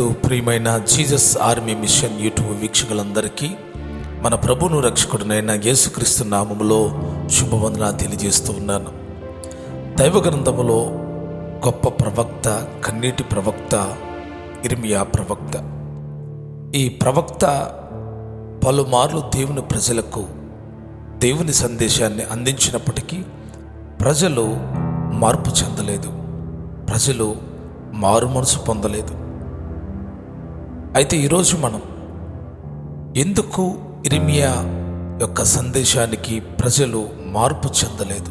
యేసునందు ప్రియమైన Jesus army machine YouTube వీక్షకులందరికీ మన ప్రభువును రక్షకుడునైన యేసుక్రీస్తు నామములో శుభవందనాలు తెలియజేస్తూ ఉన్నాను. దైవ గ్రంథములో గొప్ప ప్రవక్త, కన్నీటి ప్రవక్త ఇర్మియా ప్రవక్త. ఈ ప్రవక్త పలుమార్లు దేవుని ప్రజలకు దేవుని సందేశాన్ని అందించినప్పటికీ ప్రజలు మార్పు చెందలేదు, ప్రజలు మారు మనసు పొందలేదు. అయితే ఈరోజు మనం ఎందుకు ఇర్మియా యొక్క సందేశానికి ప్రజలు మార్పు చెందలేదు,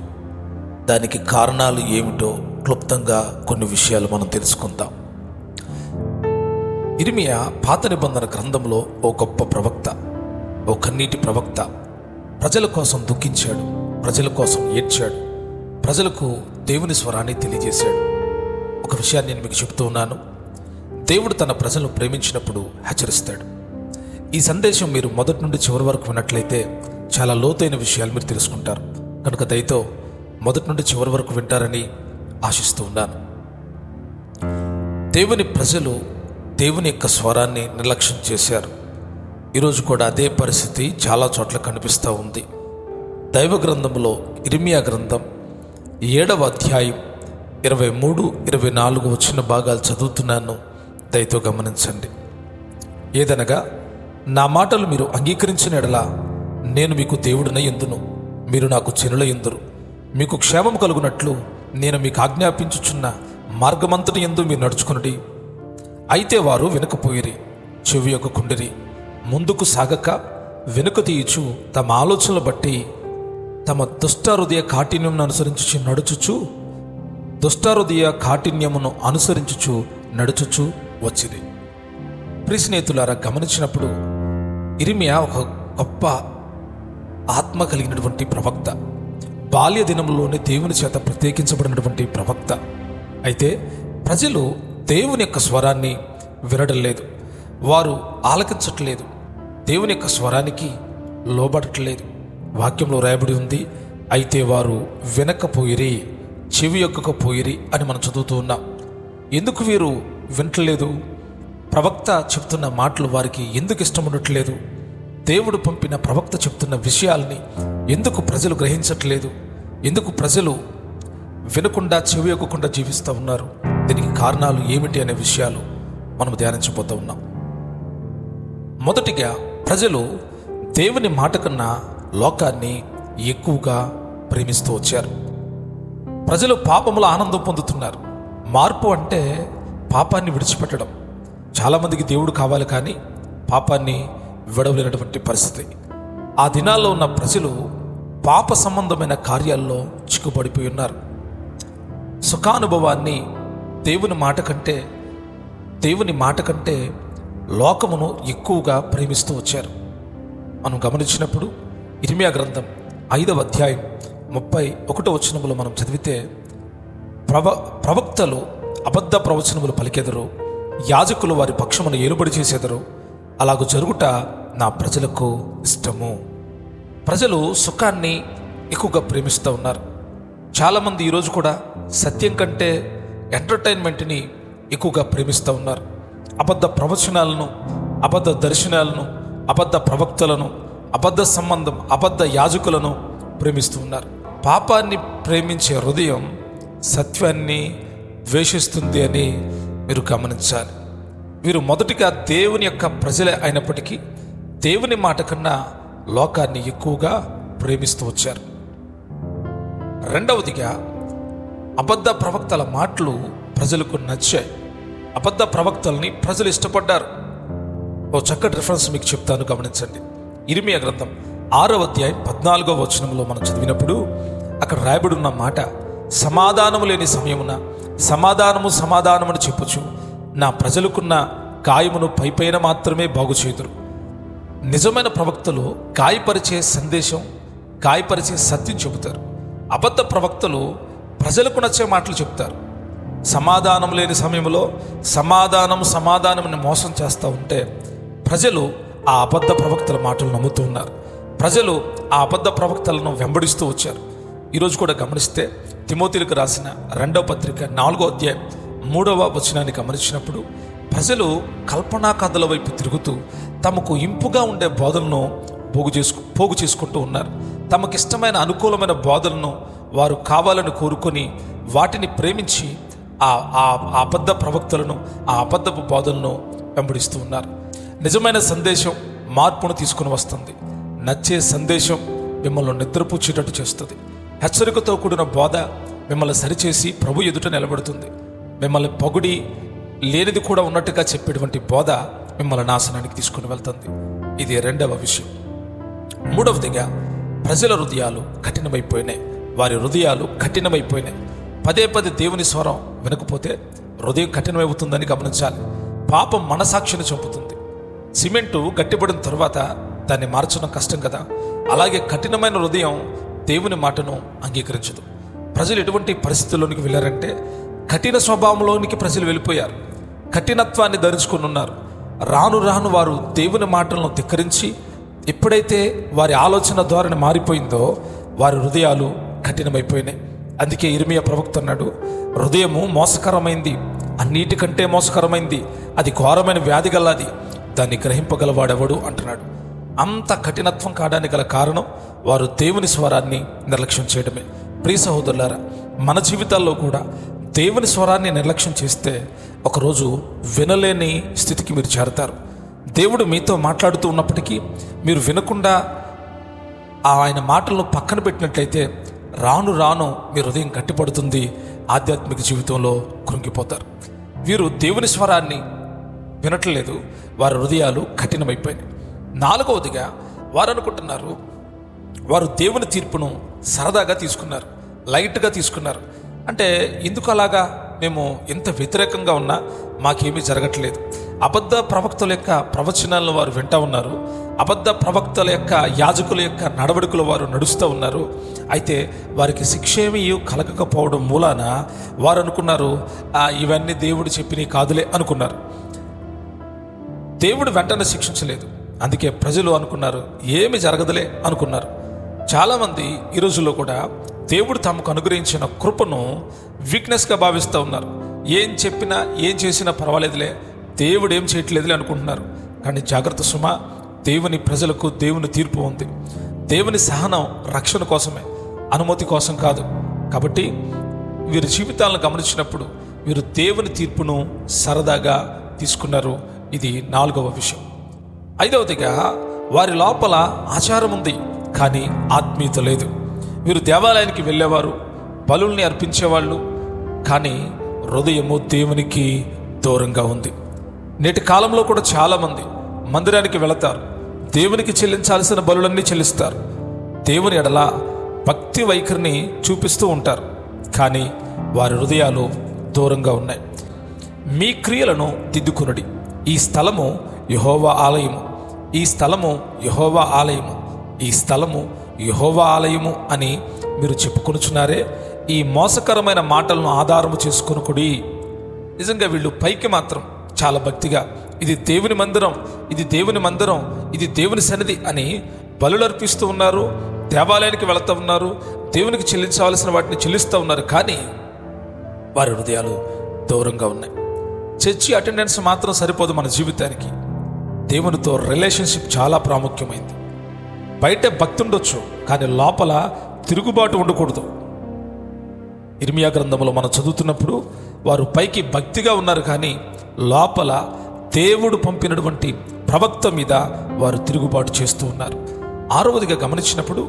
దానికి కారణాలు ఏమిటో క్లుప్తంగా కొన్ని విషయాలు మనం తెలుసుకుందాం. ఇర్మియా పాత నిబంధన గ్రంథంలో ఓ గొప్ప ప్రవక్త, ఓ కన్నీటి ప్రవక్త. ప్రజల కోసం దుఃఖించాడు, ప్రజల కోసం ఏడ్చాడు, ప్రజలకు దేవుని స్వరాన్ని తెలియజేశాడు. ఒక విషయాన్ని నేను మీకు చెప్తూ ఉన్నాను. దేవుడు తన ప్రజలను ప్రేమించినప్పుడు హెచ్చరిస్తాడు. ఈ సందేశం మీరు మొదటి నుండి చివరి వరకు విన్నట్లయితే చాలా లోతైన విషయాలు మీరు తెలుసుకుంటారు. కనుక దయతో మొదటి నుండి చివరి వరకు వింటారని ఆశిస్తూ ఉన్నాను. దేవుని ప్రజలు దేవుని యొక్క స్వరాన్ని నిర్లక్ష్యం చేశారు. ఈరోజు కూడా అదే పరిస్థితి చాలా చోట్ల కనిపిస్తూ ఉంది. దైవ గ్రంథంలో ఇర్మియా గ్రంథం 7వ అధ్యాయం 23, 24 వచ్చిన భాగాలు చదువుతున్నాను, దయతో గమనించండి. ఏదనగా, నా మాటలు మీరు అంగీకరించిన ఎడల నేను మీకు దేవుడినై యందును, మీరు నాకు చెనుల యందురు. మీకు క్షేమం కలుగునట్లు నేను మీకు ఆజ్ఞాపించుచున్న మార్గమంతటి యందు మీరు నడుచుకునుడి. అయితే వారు వెనుకపోయిరి, చెవి యొక్కకుండిరి, ముందుకు సాగక వెనుక తీయుచు తమ ఆలోచనలు బట్టి తమ దుష్ట కాఠిన్యమును అనుసరించుచు నడుచుచు దుష్టాహృదయ కాఠిన్యమును అనుసరించుచు నడుచుచు వచ్చింది. ప్రియ స్నేహితులారా, గమనించినప్పుడు ఇర్మియా ఒక గొప్ప ఆత్మ కలిగినటువంటి ప్రవక్త, బాల్య దినములోనే దేవుని చేత ప్రత్యేకించబడినటువంటి ప్రవక్త. అయితే ప్రజలు దేవుని యొక్క స్వరాన్ని వినడం లేదు, వారు ఆలకించట్లేదు, దేవుని యొక్క స్వరానికి లోబడట్లేదు. వాక్యంలో రాయబడి ఉంది, అయితే వారు వినకపోయిరి, చెవి యొక్కకపోయిరి అని మనం చదువుతూ ఉన్నాం. ఎందుకు వీరు వినట్లేదు? ప్రవక్త చెప్తున్న మాటలు వారికి ఎందుకు ఇష్టం ఉండట్లేదు? దేవుడు పంపిన ప్రవక్త చెప్తున్న విషయాల్ని ఎందుకు ప్రజలు గ్రహించట్లేదు? ఎందుకు ప్రజలు వినకుండా, చెవి యొక్కకుండా జీవిస్తూ ఉన్నారు? దీనికి కారణాలు ఏమిటి అనే విషయాలు మనం ధ్యానించబోతూ ఉన్నాం. మొదటిగా, ప్రజలు దేవుని మాట కన్నా లోకాన్ని ఎక్కువగా ప్రేమిస్తూ వచ్చారు. ప్రజలు పాపముల ఆనందం పొందుతున్నారు. మార్పు అంటే పాపాన్ని విడిచిపెట్టడం. చాలామందికి దేవుడు కావాలి, కానీ పాపాన్ని విడవలేనటువంటి పరిస్థితి. ఆ దినాల్లో ఉన్న ప్రజలు పాప సంబంధమైన కార్యాల్లో చిక్కుపడిపోయి ఉన్నారు. సుఖానుభవాన్ని దేవుని మాట కంటే లోకమును ఎక్కువగా ప్రేమిస్తూ వచ్చారు. మనం గమనించినప్పుడు ఇర్మియా గ్రంథం 5వ అధ్యాయం 31వ వచనములో మనం చదివితే, ప్రవక్తలు అబద్ధ ప్రవచనములు పలికెదరు, యాజకులు వారి పక్షమును ఏలుబడి చేసేదరు, అలాగూ జరుగుట నా ప్రజలకు ఇష్టము. ప్రజలు సుఖాన్ని ఎక్కువగా ప్రేమిస్తూ ఉన్నారు. చాలామంది ఈరోజు కూడా సత్యం కంటే ఎంటర్టైన్మెంట్ని ఎక్కువగా ప్రేమిస్తూ ఉన్నారు. అబద్ధ ప్రవచనాలను, అబద్ధ దర్శనాలను, అబద్ధ ప్రవక్తలను, అబద్ధ సంబంధం, అబద్ధ యాజకులను ప్రేమిస్తూ ఉన్నారు. పాపాన్ని ప్రేమించే హృదయం సత్యాన్ని ద్వేషిస్తుంది అని మీరు గమనించాలి. వీరు మొదటిగా దేవుని యొక్క ప్రజలే అయినప్పటికీ దేవుని మాట కన్నా లోకాన్ని ఎక్కువగా ప్రేమిస్తూ వచ్చారు. రెండవదిగా, అబద్ధ ప్రవక్తల మాటలు ప్రజలకు నచ్చాయి. అబద్ధ ప్రవక్తల్ని ప్రజలు ఇష్టపడ్డారు. ఓ చక్కటి రిఫరెన్స్ మీకు చెప్తాను, గమనించండి. ఇర్మియా గ్రంథం 6వ అధ్యాయం 14వ వచనంలో మనం చదివినప్పుడు అక్కడ రాయబడి ఉన్న మాట, సమాధానము లేని సమయమున సమాధానమని చెప్పుచు నా ప్రజలకున్న గాయమును పైపైన మాత్రమే బాగు చేయుదురు. నిజమైన ప్రవక్తలు గాయపరిచే సందేశం, గాయపరిచే సత్యం చెబుతారు. అబద్ధ ప్రవక్తలు ప్రజలకు నచ్చే మాటలు చెప్తారు. సమాధానం లేని సమయంలో సమాధానం మోసం చేస్తూ ఉంటే ప్రజలు ఆ అబద్ధ ప్రవక్తల మాటలు నమ్ముతూ ఉన్నారు. ప్రజలు ఆ అబద్ధ ప్రవక్తలను వెంబడిస్తూ వచ్చారు. ఈరోజు కూడా గమనిస్తే తిమోతిలకు రాసిన 2వ పత్రిక 4వ అధ్యాయం 3వ వచనాన్ని గమనించినప్పుడు ప్రజలు కల్పనా కథల వైపు తిరుగుతూ తమకు ఇంపుగా ఉండే బోధనను పోగు చేసుకుంటూ ఉన్నారు. తమకిష్టమైన అనుకూలమైన బోధనను వారు కావాలని కోరుకొని వాటిని ప్రేమించి ఆ అబద్ధ ప్రవక్తలను, ఆ అబద్ధపు బోధనను వెంబడిస్తూ ఉన్నారు. నిజమైన సందేశం మార్పును తీసుకుని వస్తుంది. నచ్చే సందేశం మిమ్మల్ని నిద్రపుచ్చేటట్టు చేస్తుంది. హెచ్చరికతో కూడిన బోధ మిమ్మల్ని సరిచేసి ప్రభు ఎదుట నిలబెడుతుంది. మిమ్మల్ని పొగిడి లేనిది కూడా ఉన్నట్టుగా చెప్పేటువంటి బోధ మిమ్మల్ని నాశనానికి తీసుకుని వెళ్తుంది. ఇది రెండవ విషయం. మూడవదిగా, ప్రజల హృదయాలు కఠినమైపోయినాయి. వారి హృదయాలు కఠినమైపోయినాయి. పదే పదే దేవుని స్వరం వినకపోతే హృదయం కఠినమవుతుందని గమనించాలి. పాపం మనసాక్షిని చంపుతుంది. సిమెంటు గట్టిపడిన తర్వాత దాన్ని మార్చడం కష్టం కదా, అలాగే కఠినమైన హృదయం దేవుని మాటను అంగీకరించదు. ప్రజలు ఎటువంటి పరిస్థితుల్లోనికి వెళ్ళారంటే కఠిన స్వభావంలోనికి ప్రజలు వెళ్ళిపోయారు. కఠినత్వాన్ని ధరించుకుని ఉన్నారు. రాను రాను వారు దేవుని మాటలను ధిక్కరించి ఎప్పుడైతే వారి ఆలోచన ధోరణి మారిపోయిందో వారి హృదయాలు కఠినమైపోయినాయి. అందుకే ఇర్మియా ప్రవక్త అన్నాడు, హృదయము మోసకరమైంది, అన్నిటికంటే మోసకరమైంది, అది ఘోరమైన వ్యాధి గలది, దాన్ని గ్రహింపగలవాడెవడు అంటున్నాడు. అంత కఠినత్వం కావడానికి గల కారణం వారు దేవుని స్వరాన్ని నిర్లక్ష్యం చేయడమే. ప్రియ సహోదరులారా, మన జీవితాల్లో కూడా దేవుని స్వరాన్ని నిర్లక్ష్యం చేస్తే ఒకరోజు వినలేని స్థితికి మీరు చేరతారు. దేవుడు మీతో మాట్లాడుతూ ఉన్నప్పటికీ మీరు వినకుండా ఆయన మాటలను పక్కన పెట్టినట్లయితే రాను రాను మీ హృదయం గట్టిపడుతుంది. ఆధ్యాత్మిక జీవితంలో కృంగిపోతారు. వీరు దేవుని స్వరాన్ని వినట్లేదు, వారి హృదయాలు కఠినమైపోయినాయి. నాలుగవదిగా, వారు అనుకుంటున్నారు వారు దేవుని తీర్పును సరదాగా తీసుకున్నారు, లైట్గా తీసుకున్నారు. అంటే ఎందుకు అలాగా, మేము ఎంత వ్యతిరేకంగా ఉన్నా మాకేమీ జరగట్లేదు. అబద్ధ ప్రవక్తల యొక్క ప్రవచనాలను వారు వింటూ ఉన్నారు. అబద్ధ ప్రవక్తల యొక్క యాజకుల యొక్క నడవడికలు వారు నడుస్తూ ఉన్నారు. అయితే వారికి శిక్ష ఏమీ కలగకపోవడం మూలాన వారు అనుకున్నారు, ఇవన్నీ దేవుడు చెప్పినవి కాదులే అనుకున్నారు. దేవుడు వెంటనే శిక్షించలేదు. అందుకే ప్రజలు అనుకున్నారు ఏమి జరగదులే అనుకున్నారు. చాలామంది ఈ రోజుల్లో కూడా దేవుడు తమకు అనుగ్రహించిన కృపను వీక్నెస్గా భావిస్తూ ఉన్నారు. ఏం చెప్పినా ఏం చేసినా పర్వాలేదులే, దేవుడు ఏం చేయట్లేదులే అనుకుంటున్నారు. కానీ జాగ్రత్త సుమా, దేవుని ప్రజలకు దేవుని తీర్పు ఉంది. దేవుని సహనం రక్షణ కోసమే, అనుమతి కోసం కాదు. కాబట్టి వీరి జీవితాలను గమనించినప్పుడు వీరు దేవుని తీర్పును సరదాగా తీసుకున్నారు. ఇది నాలుగవ విషయం. ఐదవదిగా, వారి లోపల ఆచారం ఉంది కానీ ఆత్మీయత లేదు. వీరు దేవాలయానికి వెళ్ళేవారు, బలుల్ని అర్పించేవాళ్ళు, కానీ హృదయము దేవునికి దూరంగా ఉంది. నేటి కాలంలో కూడా చాలామంది మందిరానికి వెళతారు, దేవునికి చెల్లించాల్సిన బలులన్నీ చెల్లిస్తారు, దేవుని ఎడల భక్తి వైఖరిని చూపిస్తూ ఉంటారు, కానీ వారి హృదయాలు దూరంగా ఉన్నాయి. మీ క్రియలను దిద్దుకునుడి, ఈ స్థలము యెహోవా ఆలయము, ఈ స్థలము యెహోవా ఆలయము, ఈ స్థలము యెహోవా ఆలయము అని మీరు చెప్పుకొనుచున్నారే. ఈ మోసకరమైన మాటలను ఆధారము చేసుకొనుకుడి. నిజంగా వీళ్ళు పైకి మాత్రం చాలా భక్తిగా ఇది దేవుని మందిరం, ఇది దేవుని మందిరం, ఇది దేవుని సన్నిధి అని బలులు అర్పిస్తూ ఉన్నారు, దేవాలయానికి వెళుతూ ఉన్నారు, దేవునికి చెల్లించవలసిన వాటిని చెల్లిస్తూ ఉన్నారు, కానీ వారి హృదయాలు దూరంగా ఉన్నాయి. చర్చి అటెండెన్స్ మాత్రం సరిపోదు మన జీవితానికి. దేవునితో రిలేషన్షిప్ చాలా ప్రాముఖ్యమైంది. బయట భక్తి ఉండొచ్చు, కానీ లోపల తిరుగుబాటు ఉండకూడదు. ఇర్మియా గ్రంథంలో మనం చదువుతున్నప్పుడు వారు పైకి భక్తిగా ఉన్నారు, కానీ లోపల దేవుడు పంపినటువంటి ప్రవక్త మీద వారు తిరుగుబాటు చేస్తూ ఉన్నారు. ఆరవదిగా గమనించినప్పుడు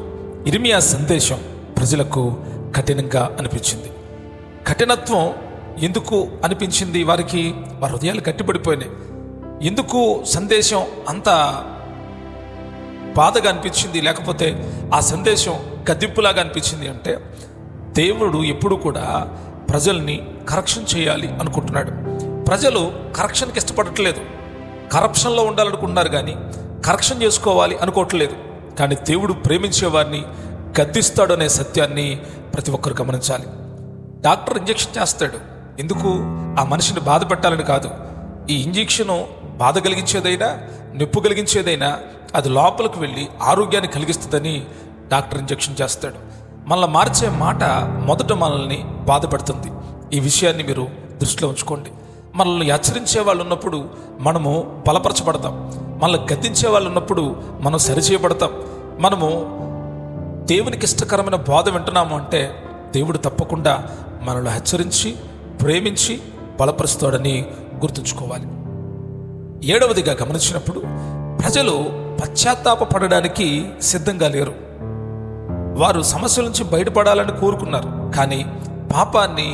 ఇర్మియా సందేశం ప్రజలకు కఠినంగా అనిపించింది. కఠినత్వం ఎందుకు అనిపించింది వారికి? వారి హృదయాలు గట్టిపడిపోయినాయి. ఎందుకు సందేశం అంత బాధగా అనిపించింది, లేకపోతే ఆ సందేశం గద్దింపులాగా అనిపించింది అంటే, దేవుడు ఎప్పుడు కూడా ప్రజల్ని కరెక్షన్ చేయాలి అనుకుంటున్నాడు. ప్రజలు కరెక్షన్కి ఇష్టపడట్లేదు, కరప్షన్లో ఉండాలనుకుంటున్నారు, కానీ కరెక్షన్ చేసుకోవాలి అనుకోవట్లేదు. కానీ దేవుడు ప్రేమించే వారిని గద్దిస్తాడు అనే సత్యాన్ని ప్రతి ఒక్కరు గమనించాలి. డాక్టర్ ఇంజెక్షన్ చేస్తాడు, ఎందుకు? ఆ మనిషిని బాధ పెట్టాలని కాదు. ఈ ఇంజెక్షను బాధ కలిగించేదైనా నొప్పి కలిగించేదైనా అది లోపలికి వెళ్ళి ఆరోగ్యాన్ని కలిగిస్తుందని డాక్టర్ ఇంజెక్షన్ చేస్తాడు. మనల్ని మార్చే మాట మొదట మనల్ని బాధపడుతుంది. ఈ విషయాన్ని మీరు దృష్టిలో ఉంచుకోండి. మనల్ని హెచ్చరించే వాళ్ళు ఉన్నప్పుడు మనము బలపరచబడతాం. మనల్ని గద్దించే వాళ్ళు ఉన్నప్పుడు మనం సరిచేయబడతాం. మనము దేవునికి ఇష్టకరమైన బోధ వింటున్నాము అంటే దేవుడు తప్పకుండా మనల్ని హెచ్చరించి ప్రేమించి బలపరుస్తాడని గుర్తుంచుకోవాలి. 7వదిగా గమనించినప్పుడు ప్రజలు పశ్చాత్తాపపడడానికి సిద్ధంగా లేరు. వారు సమస్యల నుంచి బయటపడాలని కోరుకున్నారు, కానీ పాపాన్ని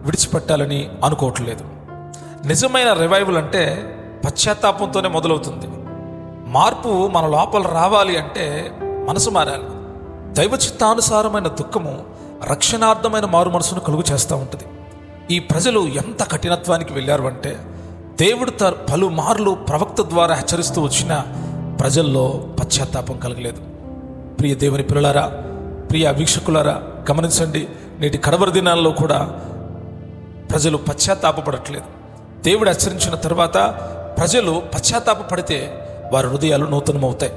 విడిచిపెట్టాలని అనుకోవట్లేదు. నిజమైన రివైవల్ అంటే పశ్చాత్తాపంతోనే మొదలవుతుంది. మార్పు మన లోపల రావాలి అంటే మనసు మారాలి. దైవ చిత్తానుసారమైన దుఃఖము రక్షణార్థమైన మారు మనసును కలుగు చేస్తూ ఉంటుంది. ఈ ప్రజలు ఎంత కఠినత్వానికి వెళ్ళారు అంటే దేవుడు పలుమార్లు ప్రవక్త ద్వారా హెచ్చరిస్తూ వచ్చిన ప్రజల్లో పశ్చాత్తాపం కలగలేదు. ప్రియ దేవుని పిల్లలారా, ప్రియ వీక్షకులారా, గమనించండి. నేటి కడవరి దినాల్లో కూడా ప్రజలు పశ్చాత్తాపపడట్లేదు. దేవుడు హెచ్చరించిన తర్వాత ప్రజలు పశ్చాత్తాపపడితే వారి హృదయాలు నూతనమవుతాయి.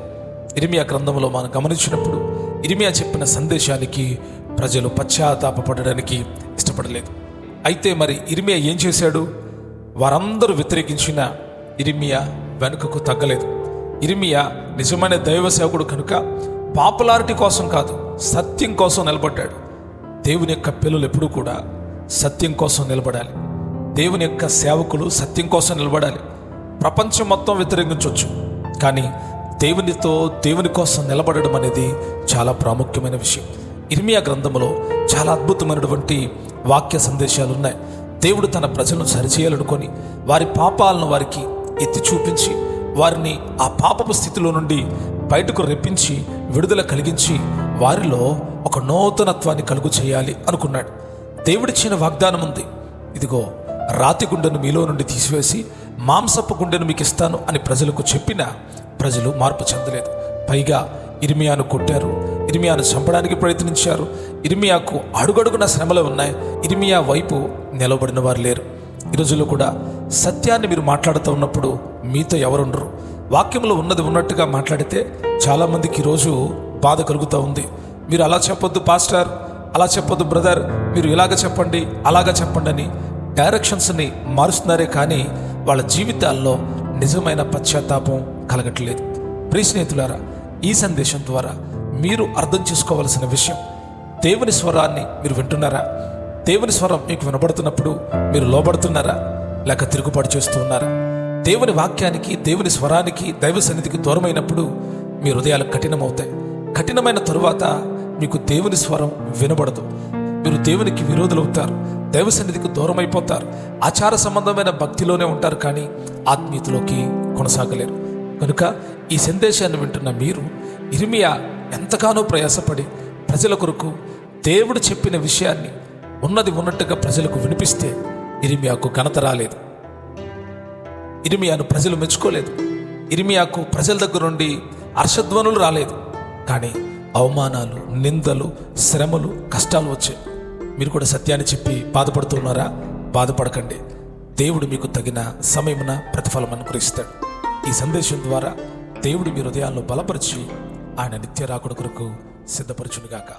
ఇర్మియా గ్రంథంలో మనం గమనించినప్పుడు ఇర్మియా చెప్పిన సందేశానికి ప్రజలు పశ్చాత్తాపపడడానికి ఇష్టపడలేదు. అయితే మరి ఇర్మియా ఏం చేశాడు? వారందరూ వ్యతిరేకించిన ఇర్మియా వెనుకకు తగ్గలేదు. ఇర్మియా నిజమైన దైవ సేవకుడు కనుక పాపులారిటీ కోసం కాదు, సత్యం కోసం నిలబడ్డాడు. దేవుని యొక్క పిల్లలు ఎప్పుడూ కూడా సత్యం కోసం నిలబడాలి. దేవుని యొక్క సేవకులు సత్యం కోసం నిలబడాలి. ప్రపంచం మొత్తం వ్యతిరేకించవచ్చు, కానీ దేవుని కోసం నిలబడడం అనేది చాలా ప్రాముఖ్యమైన విషయం. ఇర్మియా గ్రంథంలో చాలా అద్భుతమైనటువంటి వాక్య సందేశాలు ఉన్నాయి. దేవుడు తన ప్రజలను సరిచేయాలనుకొని వారి పాపాలను వారికి ఎత్తి చూపించి వారిని ఆ పాపపు స్థితిలో నుండి బయటకు రెప్పించి విడుదల కలిగించి వారిలో ఒక నూతనత్వాన్ని కలుగు చేయాలి అనుకున్నాడు. దేవుడిచ్చిన వాగ్దానం ఉంది. ఇదిగో, రాతి గుండెను మీలో నుండి తీసివేసి మాంసపు గుండెను మీకు ఇస్తాను అని ప్రజలకు చెప్పిన ప్రజలు మార్పు చెందలేదు. పైగా ఇర్మియాను కొట్టారు, ఇర్మియాను చంపడానికి ప్రయత్నించారు. ఇర్మియాకు అడుగడుగున శ్రమలు ఉన్నాయి. ఇర్మియా వైపు నిలబడిన వారు లేరు. ఈ రోజుల్లో కూడా సత్యాన్ని మీరు మాట్లాడుతూ ఉన్నప్పుడు మీతో ఎవరుండరు. వాక్యంలో ఉన్నది ఉన్నట్టుగా మాట్లాడితే చాలామందికి ఈరోజు బాధ కలుగుతూ ఉంది. మీరు అలా చెప్పొద్దు పాస్టర్, అలా చెప్పొద్దు బ్రదర్, మీరు ఇలాగ చెప్పండి అలాగ చెప్పండి అని డైరెక్షన్స్ని మారుస్తున్నారే కానీ వాళ్ళ జీవితాల్లో నిజమైన పశ్చాత్తాపం కలగట్లేదు. ప్రియ స్నేహితులారా, ఈ సందేశం ద్వారా మీరు అర్థం చేసుకోవాల్సిన విషయం, దేవుని స్వరాన్ని మీరు వింటున్నారా? దేవుని స్వరం మీకు వినబడుతున్నప్పుడు మీరు లోబడుతున్నారా, లేక తిరుగుబాటు చేస్తూ ఉన్నారా? దేవుని వాక్యానికి, దేవుని స్వరానికి, దైవ సన్నిధికి దూరమైనప్పుడు మీ హృదయాలు కఠినమవుతాయి. కఠినమైన తరువాత మీకు దేవుని స్వరం వినబడదు. మీరు దేవునికి విరోధులవుతారు, దైవ సన్నిధికి దూరం అయిపోతారు. ఆచార సంబంధమైన భక్తిలోనే ఉంటారు, కానీ ఆత్మీయతలోకి కొనసాగలేరు. కనుక ఈ సందేశాన్ని వింటున్న మీరు ఇర్మియా ఎంతగానో ప్రయాసపడి ప్రజల కొరకు దేవుడు చెప్పిన విషయాన్ని ఉన్నది ఉన్నట్టుగా ప్రజలకు వినిపిస్తే ఇర్మియాకు ఘనత రాలేదు. ఇర్మియాను ప్రజలు మెచ్చుకోలేదు. ఇర్మియాకు ప్రజల దగ్గర నుండి హర్షధ్వనులు రాలేదు, కానీ అవమానాలు, నిందలు, శ్రమలు, కష్టాలు వచ్చాయి. మీరు కూడా సత్యాన్ని చెప్పి బాధపడుతున్నారా? బాధపడకండి. దేవుడు మీకు తగిన సమయమున ప్రతిఫలం అనుగ్రహిస్తాడు. ఈ సందేశం ద్వారా దేవుడు మీ హృదయాలను బలపరిచి ఆయన నిత్య రాకడ కొరకు సిద్ధపరచునుగాక.